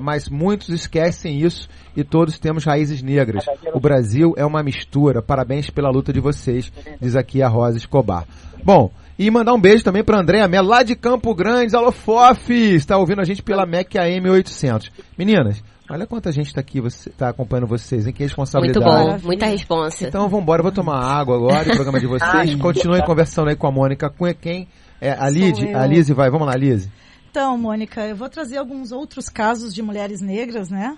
mas muitos esquecem isso e todos temos raízes negras. O Brasil é uma mistura. Parabéns pela luta de vocês, diz aqui a Rosa Escobar. Bom, e mandar um beijo também para Andréa Mello, lá de Campo Grande. Alô, Fof! Está ouvindo a gente pela MEC AM 800. Meninas, olha quanta gente está aqui, está acompanhando vocês, hein? Que responsabilidade. Muito bom, muita responsa. Então vamos embora, eu vou tomar água agora, o programa de vocês. Continuem conversando aí com a Mônica Cunha. Quem é a Lise vai. Vamos lá, Lise. Então, Mônica, eu vou trazer alguns outros casos de mulheres negras, né?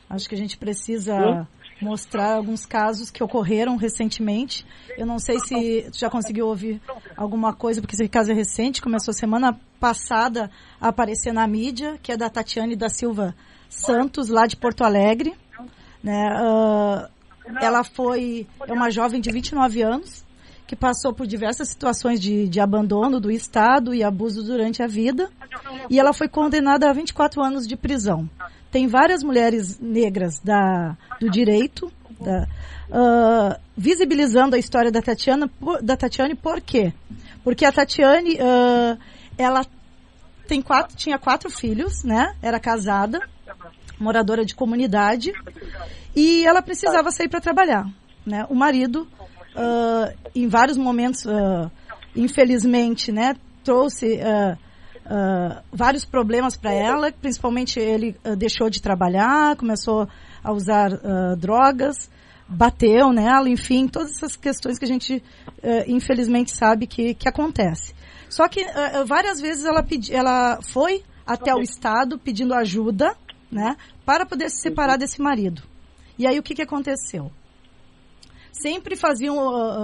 Acho que a gente precisa mostrar alguns casos que ocorreram recentemente. Eu não sei se tu já conseguiu ouvir alguma coisa, porque esse caso é recente, começou semana passada a aparecer na mídia, que é da Tatiane da Silva Santos, lá de Porto Alegre. Né? Ela é uma jovem de 29 anos, que passou por diversas situações de abandono do Estado e abuso durante a vida, e ela foi condenada a 24 anos de prisão. Tem várias mulheres negras do direito, visibilizando a história da Tatiane, por quê? Porque a Tatiane, ela tinha 4 filhos, né? Era casada, moradora de comunidade, e ela precisava sair para trabalhar, né? O marido, em vários momentos, infelizmente, né, trouxe vários problemas para ela, principalmente ele deixou de trabalhar, começou a usar drogas, bateu nela, enfim, todas essas questões que a gente infelizmente sabe que acontece. Só que várias vezes ela foi até o Estado pedindo ajuda, né, para poder se separar desse marido. E aí o que aconteceu? Sempre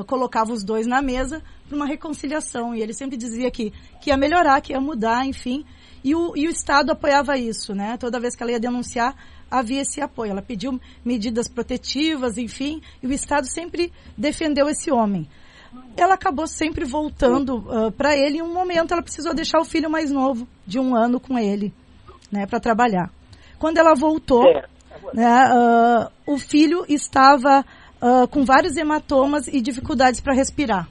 colocavam os dois na mesa para uma reconciliação, e ele sempre dizia que ia melhorar, que ia mudar, enfim, e o Estado apoiava isso, né? Toda vez que ela ia denunciar, havia esse apoio. Ela pediu medidas protetivas, enfim, e o Estado sempre defendeu esse homem. Ela acabou sempre voltando para ele, e em um momento ela precisou deixar o filho mais novo, de 1 ano, com ele, né, para trabalhar. Quando ela voltou, né, o filho estava com vários hematomas e dificuldades para respirar.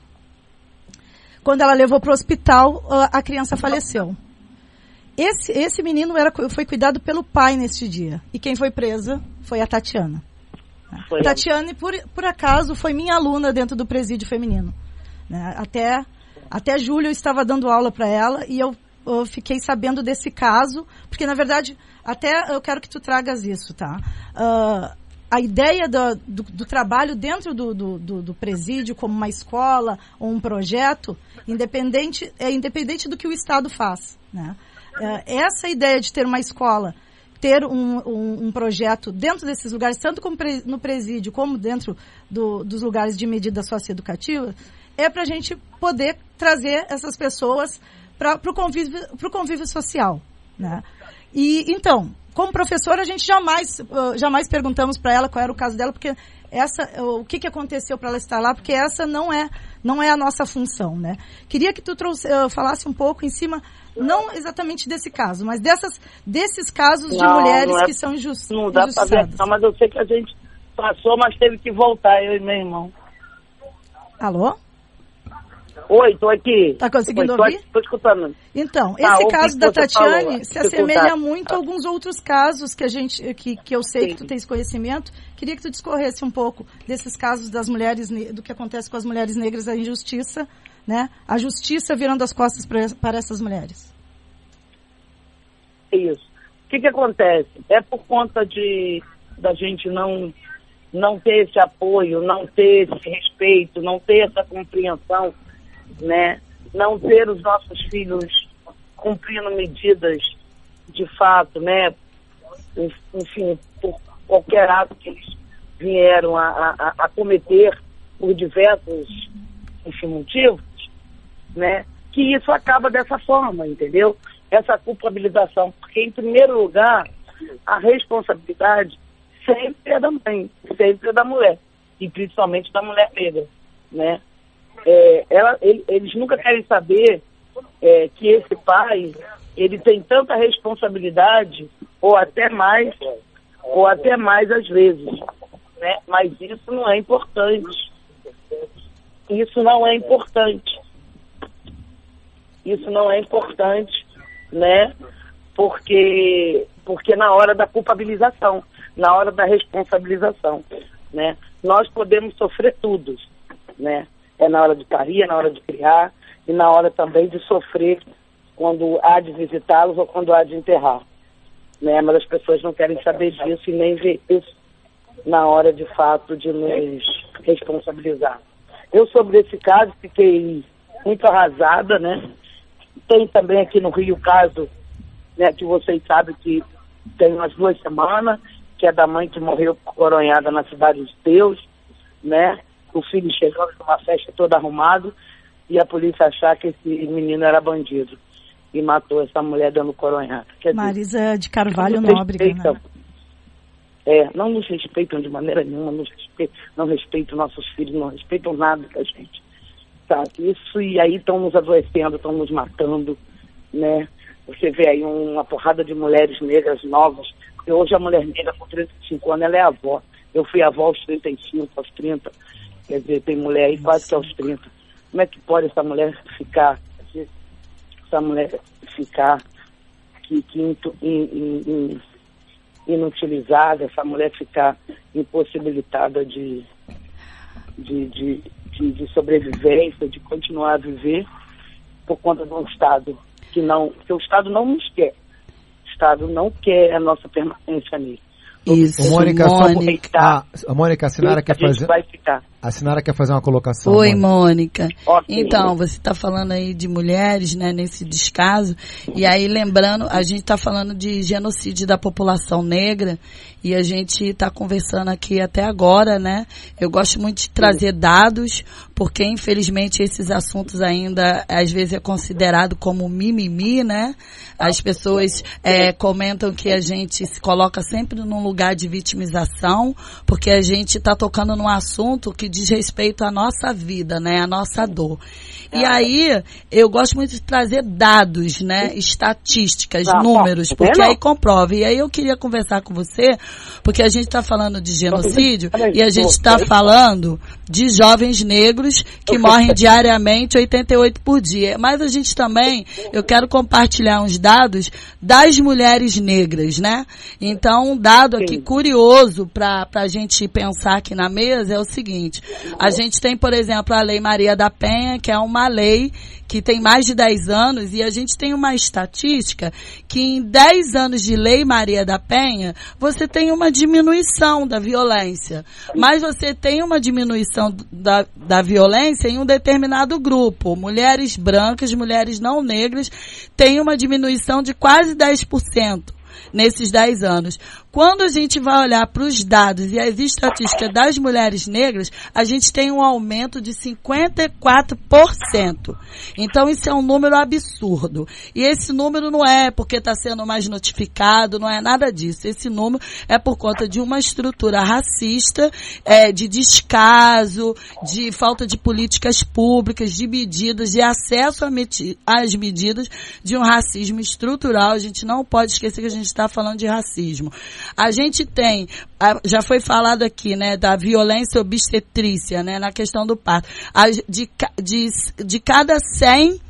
Quando ela levou para o hospital, a criança faleceu. Esse menino foi cuidado pelo pai neste dia. E quem foi presa foi a Tatiana. Tatiane, por acaso, foi minha aluna dentro do presídio feminino. Né? Até julho eu estava dando aula para ela e eu fiquei sabendo desse caso, porque, na verdade, até eu quero que tu tragas isso, tá? A ideia do trabalho dentro do presídio, como uma escola ou um projeto, independente do que o Estado faz, né? Essa ideia de ter uma escola, ter um projeto dentro desses lugares, tanto como no presídio como dentro dos lugares de medida socioeducativa, é para a gente poder trazer essas pessoas para o convívio social, né? E então, como professora, a gente jamais perguntamos para ela qual era o caso dela, porque o que aconteceu para ela estar lá, porque essa não é a nossa função, né? Queria que tu falasse um pouco em cima, não exatamente desse caso, mas desses casos de mulheres que são injustiçadas. Não dá para ver, não, mas eu sei que a gente passou, mas teve que voltar, eu e meu irmão. Alô? Oi, tô aqui. Tá conseguindo ouvir? Tô escutando. Então, esse caso da Tatiane se assemelha muito a alguns outros casos que eu sei que tu tens conhecimento. Queria que tu discorresse um pouco desses casos das mulheres, do que acontece com as mulheres negras, a injustiça, né? A justiça virando as costas para essas mulheres. Isso. O que acontece? É por conta da gente não ter esse apoio, não ter esse respeito, não ter essa compreensão, né? Não ter os nossos filhos cumprindo medidas de fato, né? Enfim, por qualquer ato que eles vieram a cometer por diversos motivos, né? que isso acaba dessa forma, entendeu? Essa culpabilização, porque em primeiro lugar, a responsabilidade sempre é da mãe, sempre é da mulher, e principalmente da mulher negra, né? Eles nunca querem saber que esse pai, ele tem tanta responsabilidade, ou até mais às vezes, né? Mas isso não é importante. Isso não é importante. Isso não é importante, né? Porque na hora da culpabilização, na hora da responsabilização, né? Nós podemos sofrer tudo, né? É na hora de parir, é na hora de criar e na hora também de sofrer quando há de visitá-los ou quando há de enterrar, né? Mas as pessoas não querem saber disso e nem ver isso na hora, de fato, de nos responsabilizar. Eu, sobre esse caso, fiquei muito arrasada, né? Tem também aqui no Rio o caso, né, que vocês sabem que tem umas 2 semanas, que é da mãe que morreu coronhada na Cidade de Deus, né? O filho chegando numa festa todo arrumado e a polícia achar que esse menino era bandido e matou essa mulher dando coronhada. Marisa de Carvalho Nóbrega, né? Não nos respeitam de maneira nenhuma, não respeitam nossos filhos, não respeitam nada da gente. Tá? Isso, e aí estão nos adoecendo, estão nos matando, né? Você vê aí uma porrada de mulheres negras novas, porque hoje a mulher negra com 35 anos, ela é avó. Eu fui avó aos 35, aos 30, quer dizer, tem mulher aí quase que aos 30. Como é que pode essa mulher ficar inutilizada, essa mulher ficar impossibilitada de sobrevivência, de continuar a viver por conta de um Estado que o Estado não nos quer. O Estado não quer a nossa permanência nele. Isso, Mônica, a Mônica, a Sinara quer fazer... A Sinara quer fazer uma colocação. Oi, Mônica. Okay. Então, você está falando aí de mulheres, né, nesse descaso, e aí lembrando, a gente está falando de genocídio da população negra, e a gente está conversando aqui até agora, né? Eu gosto muito de trazer dados, porque infelizmente esses assuntos ainda, às vezes, é considerado como mimimi, né? As pessoas comentam que a gente se coloca sempre num lugar de vitimização, porque a gente está tocando num assunto que diz respeito à nossa vida, né? À nossa dor. E aí, eu gosto muito de trazer dados, né? Estatísticas, números, porque aí comprova. E aí eu queria conversar com você, porque a gente está falando de genocídio e a gente está falando de jovens negros que morrem diariamente, 88 por dia. Mas a gente também, eu quero compartilhar uns dados das mulheres negras, né? Então, um dado aqui curioso para a gente pensar aqui na mesa é o seguinte: a gente tem, por exemplo, a Lei Maria da Penha, que é uma lei que tem mais de 10 anos, e a gente tem uma estatística que em 10 anos de Lei Maria da Penha, você tem uma diminuição da violência, mas você tem uma diminuição da violência em um determinado grupo. Mulheres brancas, mulheres não negras, têm uma diminuição de quase 10%. Nesses 10 anos. Quando a gente vai olhar para os dados e as estatísticas das mulheres negras, a gente tem um aumento de 54%. Então, isso é um número absurdo. E esse número não é porque está sendo mais notificado, não é nada disso. Esse número é por conta de uma estrutura racista, de descaso, de falta de políticas públicas, de medidas, de acesso às medidas de um racismo estrutural. A gente não pode esquecer que a gente está falando de racismo. A gente tem, já foi falado aqui, né, da violência obstetrícia, né, na questão do parto. De cada 100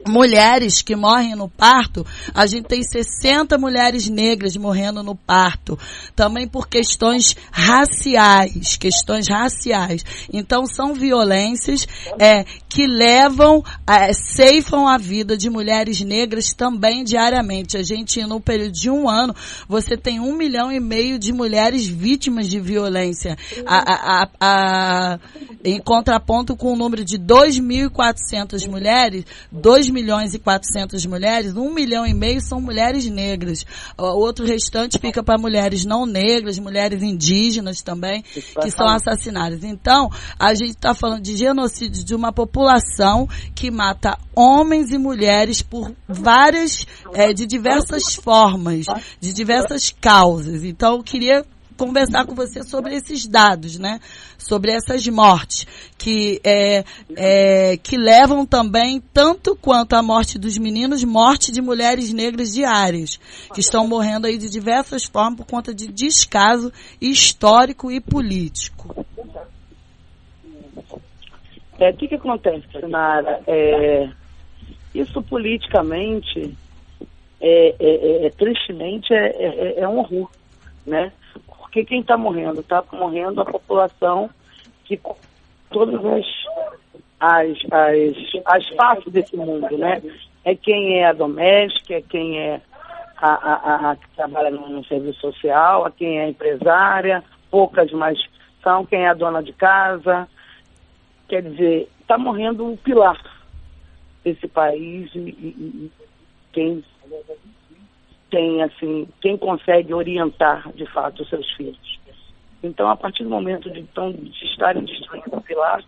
mulheres que morrem no parto, a gente tem 60 mulheres negras morrendo no parto, também por questões raciais. Então, são violências que ceifam a vida de mulheres negras também diariamente. A gente, no período de 1 ano, você tem 1,5 milhão de mulheres vítimas de violência, em contraponto com o número de 2.400 mulheres, 2 2.400.000 mulheres, 1,5 milhão são mulheres negras. O outro restante fica para mulheres não negras, mulheres indígenas também, que são assassinadas. Então, a gente está falando de genocídio de uma população que mata homens e mulheres por várias, de diversas formas, de diversas causas. Então, eu queria conversar com você sobre esses dados, né? Sobre essas mortes, que levam também, tanto quanto a morte dos meninos, morte de mulheres negras diárias, que estão morrendo aí de diversas formas por conta de descaso histórico e político. O que acontece, Sinara? Isso politicamente, tristemente, é um horror, né? Porque quem está morrendo? Está morrendo a população que todas as partes desse mundo, né? É quem é a doméstica, é quem é a que trabalha no serviço social, a quem é a empresária, poucas mais são, quem é a dona de casa. Quer dizer, está morrendo um pilar desse país e quem tem, assim, quem consegue orientar, de fato, os seus filhos. Então, a partir do momento de estarem destruindo o pilar,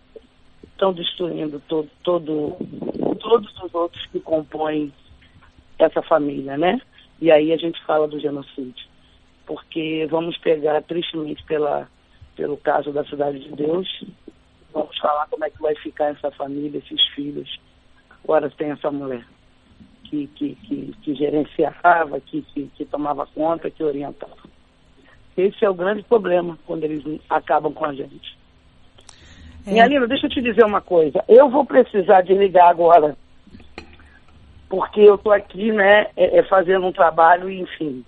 estão destruindo todos os outros que compõem essa família, né? E aí a gente fala do genocídio. Porque vamos pegar, tristemente, pelo caso da Cidade de Deus, vamos falar como é que vai ficar essa família, esses filhos. Agora tem essa mulher que gerenciava, que tomava conta, que orientava. Esse é o grande problema quando eles acabam com a gente. Minha linda, deixa eu te dizer uma coisa. Eu vou precisar desligar agora, porque eu estou aqui, né, fazendo um trabalho, enfim.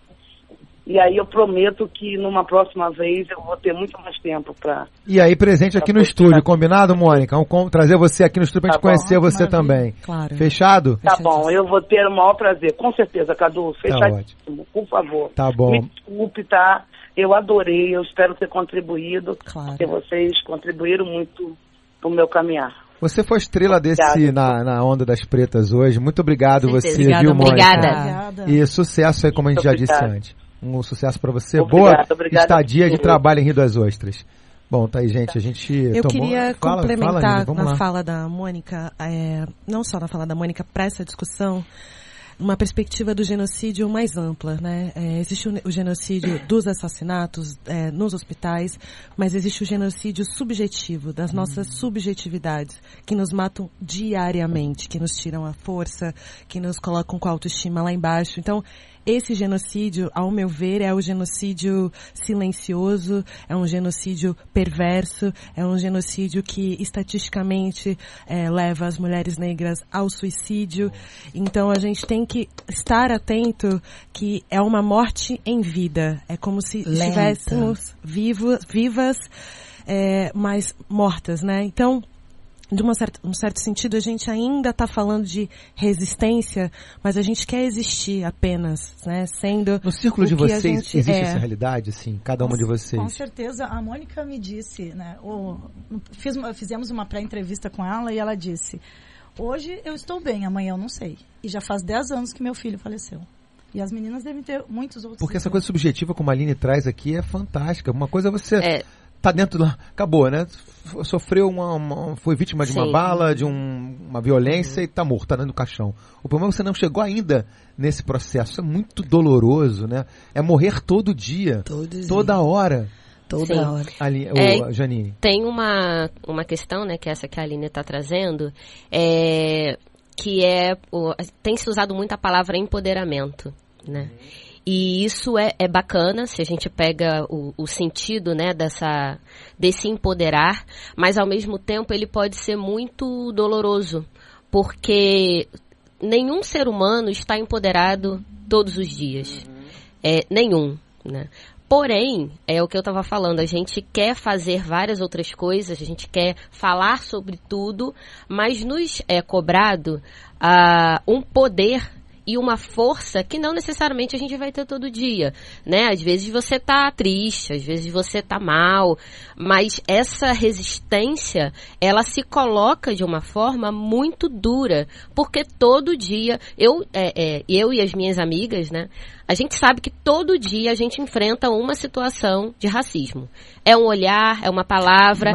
E aí eu prometo que numa próxima vez eu vou ter muito mais tempo para... E aí presente aqui no estúdio, combinado, Mônica? Vamos trazer você aqui no estúdio para a gente conhecer você também. Claro. Fechado? Tá bom, eu vou ter o maior prazer. Com certeza, Cadu. Fechadíssimo, por favor. Tá bom. Me desculpe, tá? Eu adorei, eu espero ter contribuído. Claro. Porque vocês contribuíram muito pro meu caminhar. Você foi estrela na Onda das Pretas hoje. Muito obrigado você, obrigada, viu, Mônica? Obrigada. E sucesso aí, como a gente já disse antes. Um sucesso para você. Obrigado, boa estadia de trabalho em Rio das Ostras. Bom, tá aí, gente. A gente Eu queria complementar na fala da Mônica, não só na fala da Mônica, para essa discussão, uma perspectiva do genocídio mais ampla, né? Existe o genocídio dos assassinatos nos hospitais, mas existe o genocídio subjetivo, das nossas subjetividades, que nos matam diariamente, que nos tiram a força, que nos colocam com a autoestima lá embaixo. Então, esse genocídio, ao meu ver, é o genocídio silencioso, é um genocídio perverso, é um genocídio que estatisticamente leva as mulheres negras ao suicídio. Então a gente tem que estar atento que é uma morte em vida. É como se estivéssemos vivas, mas mortas, né? Então, de um certo sentido, a gente ainda está falando de resistência, mas a gente quer existir apenas, né? Sendo no círculo de vocês existe essa realidade, assim, cada uma de vocês? Com certeza. A Mônica me disse, né? Fizemos uma pré-entrevista com ela e ela disse: hoje eu estou bem, amanhã eu não sei. E já faz 10 anos que meu filho faleceu. E as meninas devem ter muitos outros. Porque essa coisa subjetiva, como a Aline traz aqui, é fantástica. Uma coisa é você... tá dentro do... Acabou, né? Sofreu foi vítima de uma bala, de uma violência e tá morto, tá dentro do caixão. O problema é que você não chegou ainda nesse processo. Isso é muito doloroso, né? É morrer todo dia. Toda hora. Toda hora. Janine. Tem uma questão, né, que é essa que a Aline está trazendo, que tem se usado muito a palavra empoderamento, né? E isso é bacana, se a gente pega o sentido, né, desse empoderar, mas ao mesmo tempo ele pode ser muito doloroso, porque nenhum ser humano está empoderado todos os dias. Nenhum, né? Porém, é o que eu estava falando, a gente quer fazer várias outras coisas, a gente quer falar sobre tudo, mas nos é cobrado um poder e uma força que não necessariamente a gente vai ter todo dia, né? Às vezes você tá triste, às vezes você tá mal, mas essa resistência, ela se coloca de uma forma muito dura, porque todo dia, eu e as minhas amigas, né? A gente sabe que todo dia a gente enfrenta uma situação de racismo. É um olhar, é uma palavra.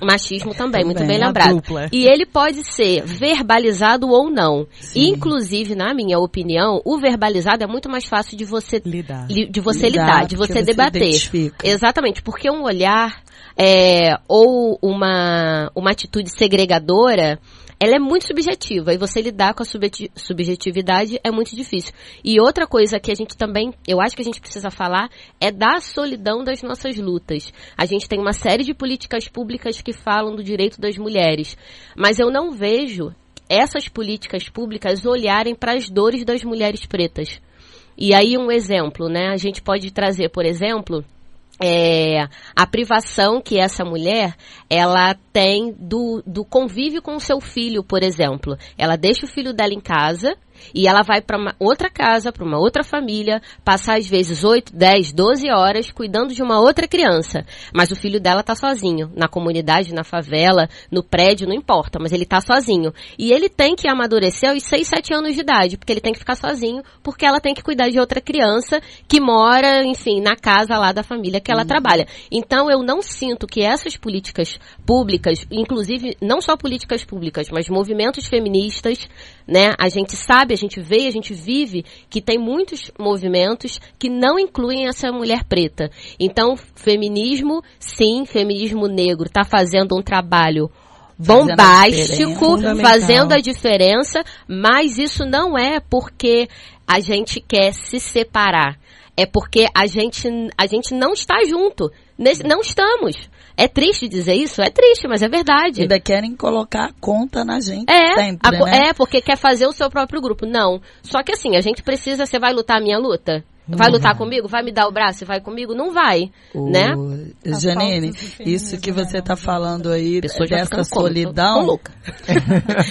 Machismo também, muito bem lembrado. Dupla. E ele pode ser verbalizado ou não. Sim. Inclusive, na minha opinião, o verbalizado é muito mais fácil de você lidar, de você debater. Identifica. Exatamente, porque um olhar ou uma atitude segregadora, ela é muito subjetiva, e você lidar com a subjetividade é muito difícil. E outra coisa que a gente também, eu acho que a gente precisa falar, é da solidão das nossas lutas. A gente tem uma série de políticas públicas que falam do direito das mulheres, mas eu não vejo essas políticas públicas olharem para as dores das mulheres pretas. E aí um exemplo, né? A gente pode trazer, por exemplo, a privação que essa mulher, ela tem do convívio com o seu filho, por exemplo. Ela deixa o filho dela em casa e ela vai para uma outra casa, para uma outra família, passar às vezes 8, 10, 12 horas cuidando de uma outra criança. Mas o filho dela tá sozinho, na comunidade, na favela, no prédio, não importa, mas ele tá sozinho. E ele tem que amadurecer aos 6, 7 anos de idade, porque ele tem que ficar sozinho, porque ela tem que cuidar de outra criança que mora, enfim, na casa lá da família que ela trabalha. Então eu não sinto que essas políticas públicas, inclusive não só políticas públicas, mas movimentos feministas, né? A gente sabe, a gente vê, a gente vive que tem muitos movimentos que não incluem essa mulher preta. Então, feminismo, sim, feminismo negro está fazendo um trabalho bombástico, fazendo a diferença, mas isso não é porque a gente quer se separar. É porque a gente não está junto. Não estamos. É triste dizer isso? É triste, mas é verdade. Ainda querem colocar a conta na gente sempre, né? Porque quer fazer o seu próprio grupo. Não. Só que assim, a gente precisa... Você vai lutar a minha luta? Vai lutar comigo? Vai me dar o braço e vai comigo? Não vai, né? Janine, isso que você está falando aí, dessa solidão...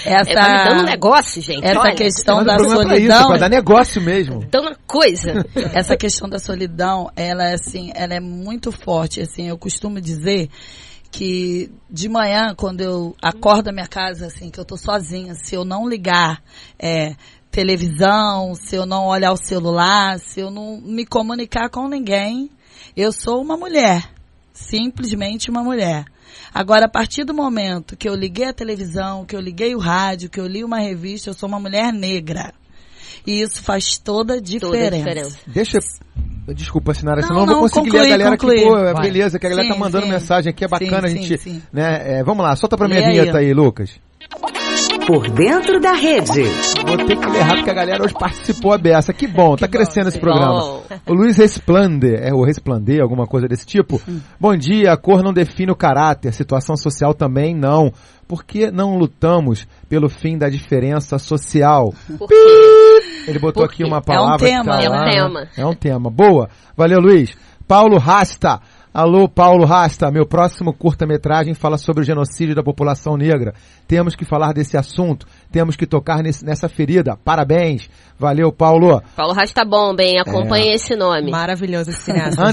Essa, vai me dando um negócio, gente. Essa questão da solidão... Vai dar negócio mesmo. Então, uma coisa. Essa questão da solidão, ela é muito forte. Assim, eu costumo dizer que de manhã, quando eu acordo da minha casa, assim, que eu tô sozinha, se eu não ligar... televisão, se eu não olhar o celular, se eu não me comunicar com ninguém, eu sou uma mulher, simplesmente uma mulher. Agora, a partir do momento que eu liguei a televisão, que eu liguei o rádio, que eu li uma revista, eu sou uma mulher negra. E isso faz toda a diferença. Desculpa, Sinara, senão eu não vou conseguir ler a galera aqui. Pô, beleza, que a galera tá mandando mensagem aqui, é bacana a gente... Né, vamos lá, solta pra minha vinheta aí, Lucas. Por dentro da rede. Vou ter que ler rápido porque a galera hoje participou a beça. Que bom, tá crescendo esse programa. O Luiz Resplander, o Resplander, alguma coisa desse tipo. Bom dia, a cor não define o caráter, situação social também não. Por que não lutamos pelo fim da diferença social? Por quê? Ele botou aqui uma palavra. É um tema. Boa. Valeu, Luiz. Paulo Rasta. Alô, Paulo Rasta, meu próximo curta-metragem fala sobre o genocídio da população negra. Temos que falar desse assunto, temos que tocar nessa ferida. Parabéns. Valeu, Paulo. Paulo Rasta bomba, hein? Acompanha esse nome. Maravilhoso esse cineasta.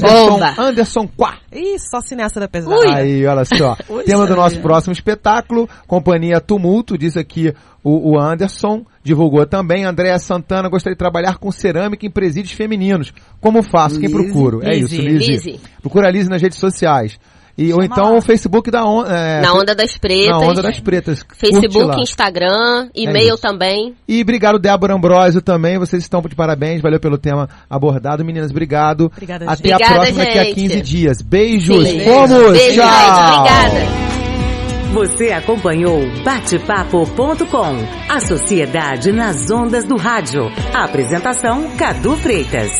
Anderson Quá. Ih, só cineasta da pesada. Aí, olha só. Tema do nosso próximo espetáculo, Companhia Tumulto, diz aqui o Anderson. Divulgou também. Andréa Santana, gostaria de trabalhar com cerâmica em presídios femininos. Como faço? Quem procuro? É isso, Lizzy. Procura a Lizzy nas redes sociais. Ou então o Facebook da Na Onda das Pretas. Na Onda das Pretas. Facebook, Instagram, e-mail também. E obrigado, Débora Ambrosio, também. Vocês estão de parabéns. Valeu pelo tema abordado. Meninas, obrigado. Obrigada, Até a próxima, daqui a 15 dias. Beijos. Fomos. Beijo, tchau. obrigada. Você acompanhou Batepapo.com, a sociedade nas ondas do rádio. A apresentação, Cadu Freitas.